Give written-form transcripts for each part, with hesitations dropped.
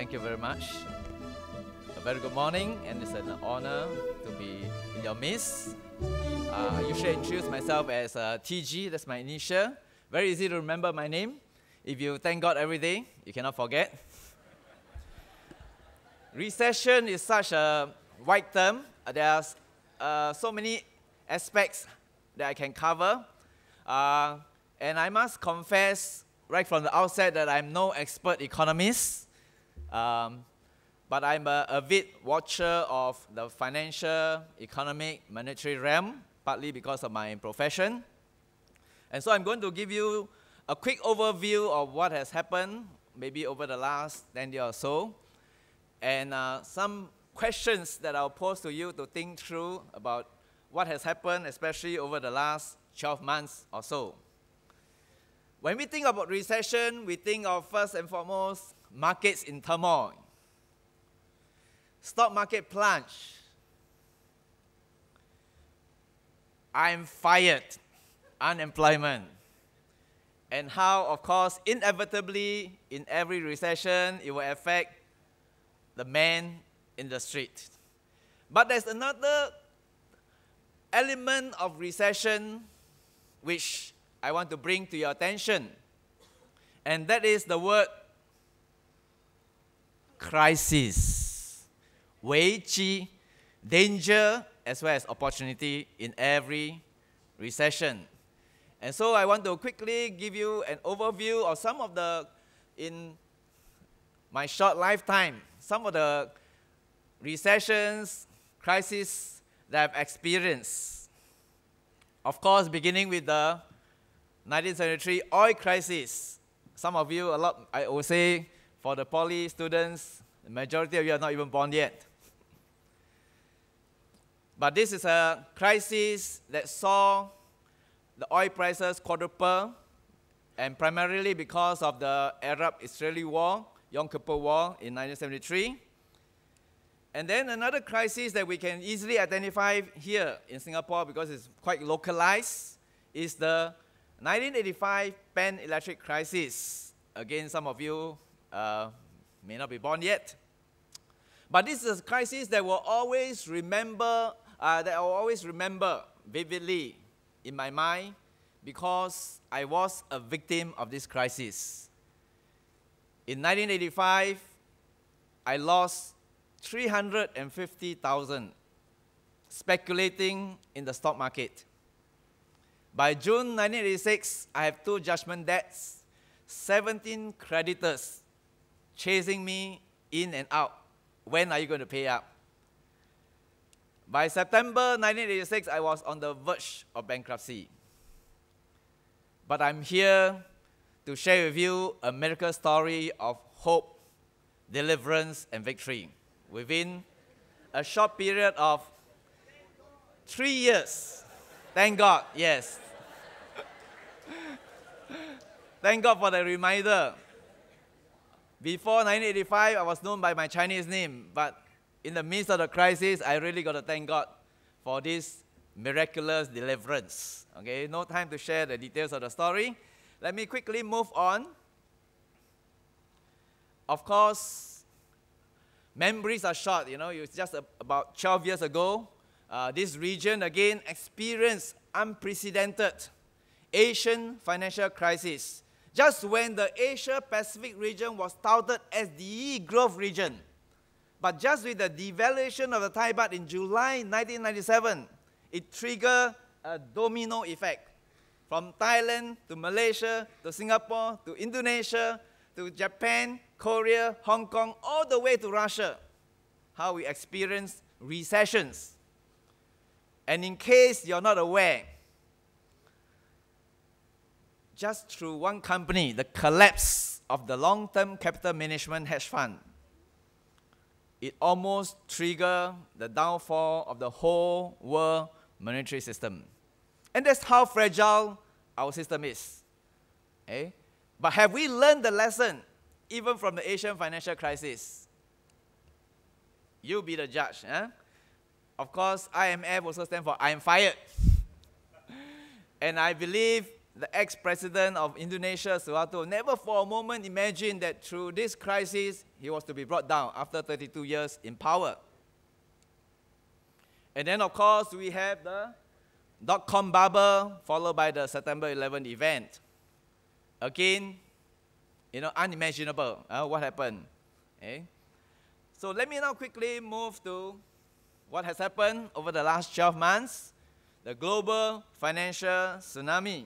Thank you very much. A very good morning, and it's an honor to be in your midst. I usually introduce myself as TG, that's my initial. Very easy to remember my name. If you thank God every day, you cannot forget. Recession is such a wide term. There are so many aspects that I can cover. And I must confess right from the outset that I'm no expert economist. But I'm an avid watcher of the financial, economic, monetary realm, partly because of my profession. And so I'm going to give you a quick overview of what has happened, maybe over the last 10 years or so, and some questions that I'll pose to you to think through about what has happened, especially over the last 12 months or so. When we think about recession, we think of first and foremost markets in turmoil. Stock market plunge. I'm fired. Unemployment. And how, of course, inevitably, in every recession, it will affect the man in the street. But there's another element of recession which I want to bring to your attention. And that is the word crisis. 危机, danger as well as opportunity in every recession. And so I want to quickly give you an overview of some of the, in my short lifetime, some of the recessions, crises that I've experienced. Of course, beginning with the 1973 oil crisis. Some of you, I would say, for the poly students, the majority of you are not even born yet. But this is a crisis that saw the oil prices quadruple, and primarily because of the Arab-Israeli war, Yom Kippur War in 1973. And then another crisis that we can easily identify here in Singapore because it's quite localized is the 1985 pan-electric crisis. Again, some of you may not be born yet. But this is a crisis that will always remember, that I will always remember vividly in my mind because I was a victim of this crisis. In 1985, I lost 350,000 speculating in the stock market. By June 1986, I have 2 judgment debts, 17 creditors chasing me in and out. When are you going to pay up? By September 1986, I was on the verge of bankruptcy. But I'm here to share with you a miracle story of hope, deliverance, and victory within a short period of 3 years. Thank God, yes. Thank God for the reminder. Before 1985, I was known by my Chinese name, but in the midst of the crisis, I really got to thank God for this miraculous deliverance. Okay, no time to share the details of the story. Let me quickly move on. Of course, memories are short. You know, it's just about 12 years ago, this region again experienced unprecedented Asian financial crisis. Just when the Asia-Pacific region was touted as the growth region. But just with the devaluation of the Thai baht in July 1997, it triggered a domino effect. From Thailand to Malaysia to Singapore to Indonesia to Japan, Korea, Hong Kong, all the way to Russia. How we experienced recessions. And in case you're not aware, just through one company, the collapse of the long-term capital management hedge fund, it almost triggered the downfall of the whole world monetary system. And that's how fragile our system is. Okay? But have we learned the lesson, even from the Asian financial crisis? You be the judge. Eh? Of course, IMF also stands for I'm fired. And I believe the ex-president of Indonesia, Suharto, never for a moment imagined that through this crisis, he was to be brought down after 32 years in power. And then, of course, we have the dot-com bubble, followed by the September 11 event. Again, unimaginable what happened. Okay? So let me now quickly move to what has happened over the last 12 months, the global financial tsunami.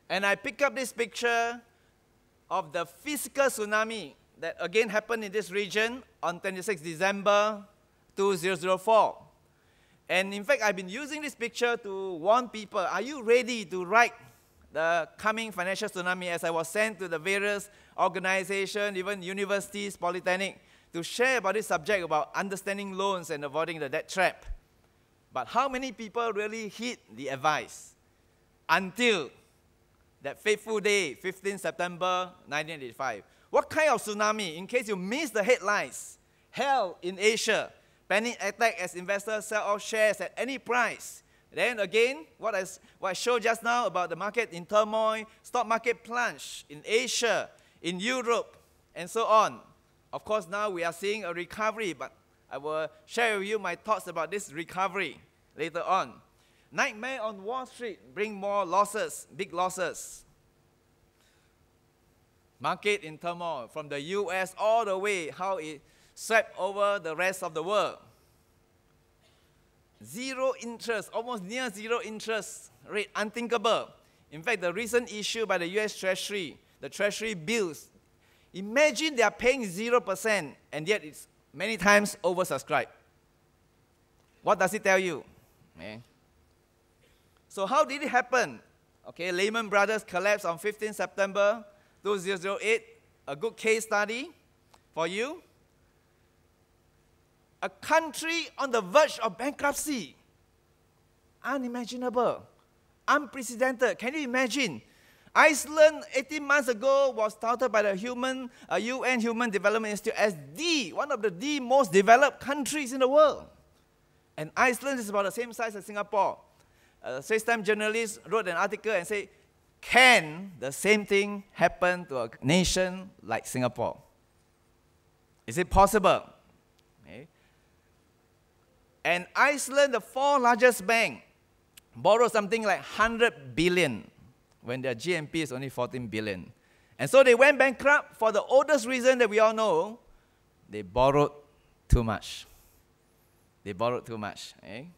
And I pick up this picture of the physical tsunami that again happened in this region on 26 December 2004. And in fact, I've been using this picture to warn people, are you ready to ride the coming financial tsunami, as I was sent to the various organizations, even universities, Polytechnic, to share about this subject about understanding loans and avoiding the debt trap. But how many people really heed the advice until that fateful day, 15 September 1985? What kind of tsunami? In case you missed the headlines, hell in Asia, panic attack as investors sell off shares at any price. Then again, what I showed just now about the market in turmoil, stock market plunge in Asia, in Europe, and so on. Of course, now we are seeing a recovery, but I will share with you my thoughts about this recovery later on. Nightmare on Wall Street bring more losses, big losses. Market in turmoil from the US all the way, how it swept over the rest of the world. Zero interest, almost near zero interest rate, unthinkable. In fact, the recent issue by the US Treasury, the Treasury bills, imagine they are paying 0% and yet it's many times oversubscribed. What does it tell you? Okay. So how did it happen? Okay, Lehman Brothers collapsed on 15 September 2008. A good case study for you. A country on the verge of bankruptcy. Unimaginable. Unprecedented. Can you imagine? Iceland 18 months ago was touted by the UN Human Development Institute as one of the most developed countries in the world. And Iceland is about the same size as Singapore. A Straits Times journalist wrote an article and said, can the same thing happen to a nation like Singapore? Is it possible? Okay. And Iceland, the fourth largest bank, borrowed something like 100 billion when their GNP is only 14 billion. And so they went bankrupt for the oldest reason that we all know. They borrowed too much. They borrowed too much. Okay?